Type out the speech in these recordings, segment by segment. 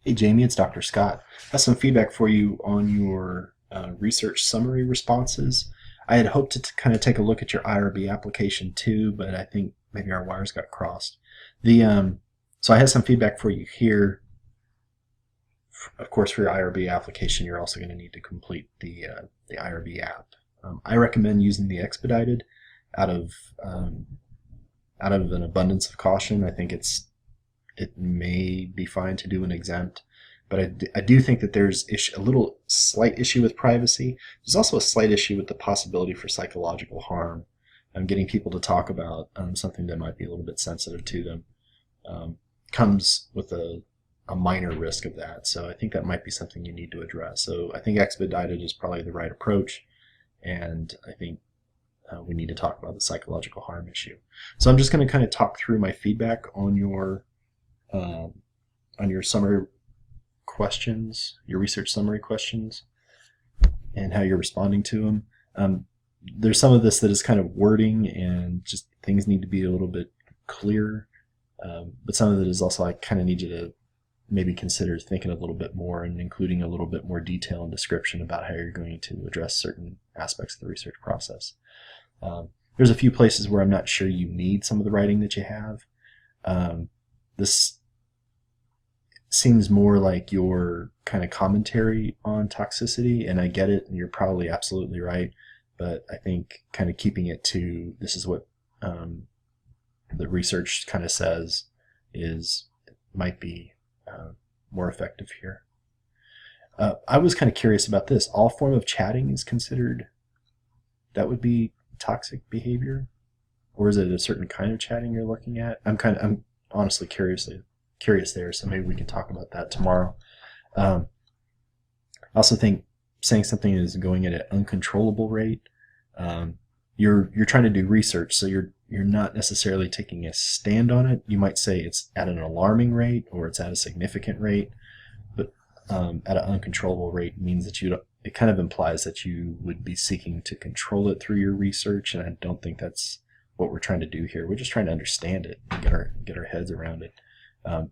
Hey Jamie, it's Dr. Scott. I have some feedback for you on your research summary responses. I had hoped to kind of take a look at your IRB application too, but I think maybe our wires got crossed. So I have some feedback for you here. Of course, for your IRB application, you're also going to need to complete the IRB app. I recommend using the expedited out of um, out of an abundance of caution. I think it may be fine to do an exempt, but I do think that there's a little slight issue with privacy. There's also a slight issue with the possibility for psychological harm. Getting people to talk about something that might be a little bit sensitive to them comes with a minor risk of that. So I think that might be something you need to address. So I think expedited is probably the right approach, and I think we need to talk about the psychological harm issue. So I'm just going to kind of talk through my feedback um, on your summary questions, your research summary questions, and how you're responding to them. There's some of this that is kind of wording and just things need to be a little bit clearer, but some of it is also I kind of need you to maybe consider thinking a little bit more and including a little bit more detail and description about how you're going to address certain aspects of the research process. There's a few places where I'm not sure you need some of the writing that you have. This seems more like your kind of commentary on toxicity, and I get it, and you're probably absolutely right, but I think kind of keeping it to this is what the research kind of says might be more effective here. I was kind of curious about this. All form of chatting is considered, that would be toxic behavior, or is it a certain kind of chatting you're looking at? I'm honestly curious there, so maybe we can talk about that tomorrow. I also think saying something is going at an uncontrollable rate. You're trying to do research, so you're not necessarily taking a stand on it. You might say it's at an alarming rate or it's at a significant rate, but at an uncontrollable rate means that it kind of implies that you would be seeking to control it through your research, and I don't think that's what we're trying to do here. We're just trying to understand it and get our heads around it.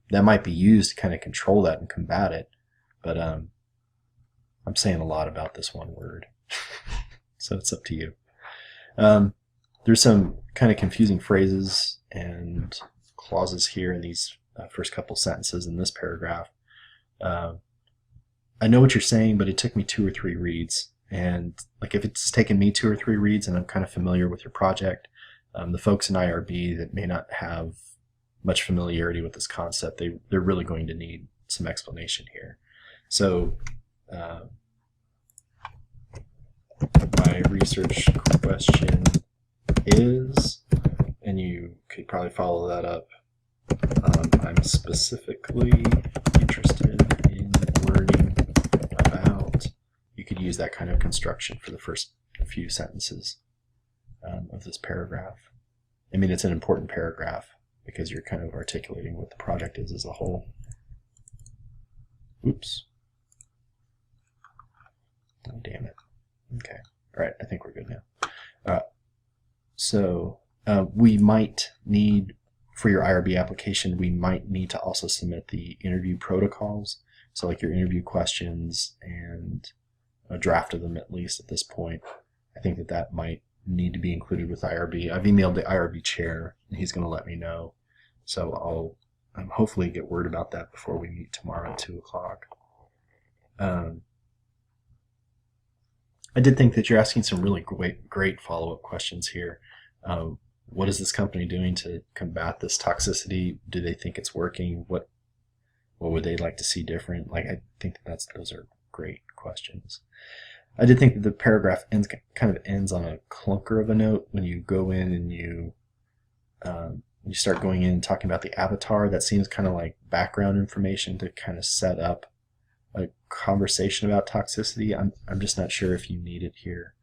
That might be used to kind of control that and combat it, but I'm saying a lot about this one word, so it's up to you. There's some kind of confusing phrases and clauses here in these first couple sentences in this paragraph. I know what you're saying, but it took me 2 or 3 reads, and like if it's taken me 2 or 3 reads and I'm kind of familiar with your project, the folks in IRB that may not have much familiarity with this concept, they're really going to need some explanation here. So my research question is, and you could probably follow that up, I'm specifically interested in learning about, you could use that kind of construction for the first few sentences of this paragraph. I mean, it's an important paragraph because you're kind of articulating what the project is as a whole. Oops. Oh, damn it. Okay. All right. I think we're good now. So we might need, for your IRB application, we might need to also submit the interview protocols. So like your interview questions and a draft of them, at least at this point. I think that might need to be included with IRB. I've emailed the IRB chair, and he's going to let me know. So I'll hopefully get word about that before we meet tomorrow at 2 o'clock. I did think that you're asking some really great follow-up questions here. What is this company doing to combat this toxicity? Do they think it's working? What would they like to see different? Like, I think those are great questions. I did think that the paragraph kind of ends on a clunker of a note when you go in and you start going in and talking about the avatar. That seems kind of like background information to kind of set up a conversation about toxicity. I'm just not sure if you need it here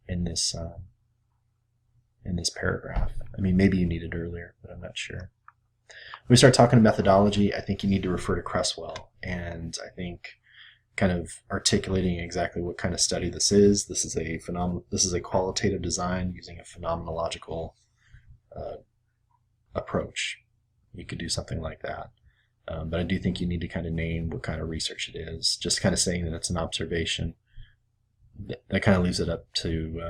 in this paragraph. I mean, maybe you need it earlier, but I'm not sure. When we start talking methodology, I think you need to refer to Cresswell, and I think kind of articulating exactly what kind of study this is. This is a qualitative design using a phenomenological approach. You could do something like that. But I do think you need to kind of name what kind of research it is. Just kind of saying that it's an observation, that kind of leaves it up to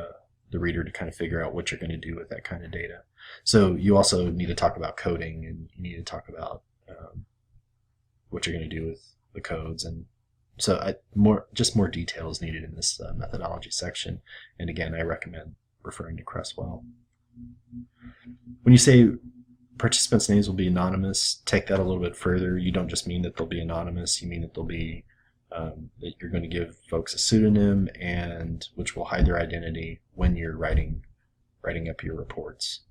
the reader to kind of figure out what you're going to do with that kind of data. So you also need to talk about coding, and you need to talk about what you're going to do with the codes. And so more detail is needed in this methodology section. And again, I recommend referring to Cresswell. When you say participants' names will be anonymous, take that a little bit further. You don't just mean that they'll be anonymous. You mean that they'll be that you're going to give folks a pseudonym, and which will hide their identity when you're writing up your reports.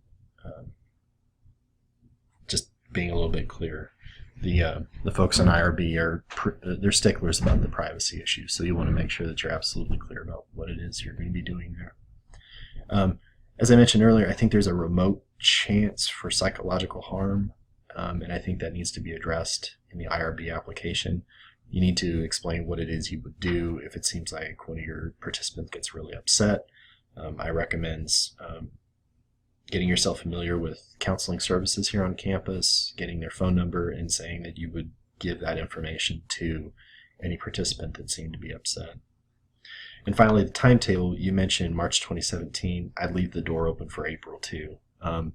Just being a little bit clearer. The folks on IRB they're sticklers about the privacy issue, so you want to make sure that you're absolutely clear about what it is you're going to be doing there. As I mentioned earlier, I think there's a remote chance for psychological harm, and I think that needs to be addressed in the IRB application. You need to explain what it is you would do if it seems like one of your participants gets really upset. I recommend getting yourself familiar with counseling services here on campus, getting their phone number, and saying that you would give that information to any participant that seemed to be upset. And finally, the timetable, you mentioned March 2017. I'd leave the door open for April too. And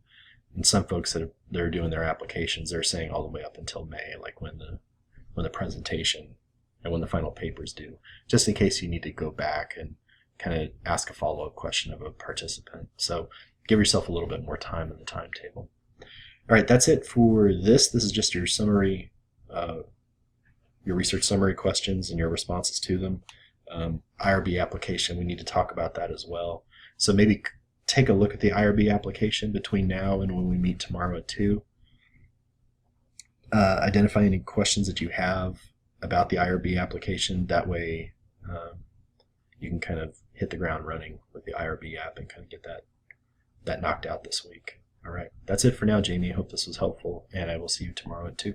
some folks that are doing their applications, they're saying all the way up until May, like when the presentation and when the final paper's due, just in case you need to go back and kind of ask a follow-up question of a participant. So give yourself a little bit more time in the timetable. All right, that's it for this. This is just your summary, your research summary questions and your responses to them. IRB application, we need to talk about that as well. So maybe take a look at the IRB application between now and when we meet tomorrow at 2. Identify any questions that you have about the IRB application. That way you can kind of hit the ground running with the IRB app and kind of get that knocked out this week. All right, that's it for now, Jamie. I hope this was helpful, and I will see you tomorrow at 2.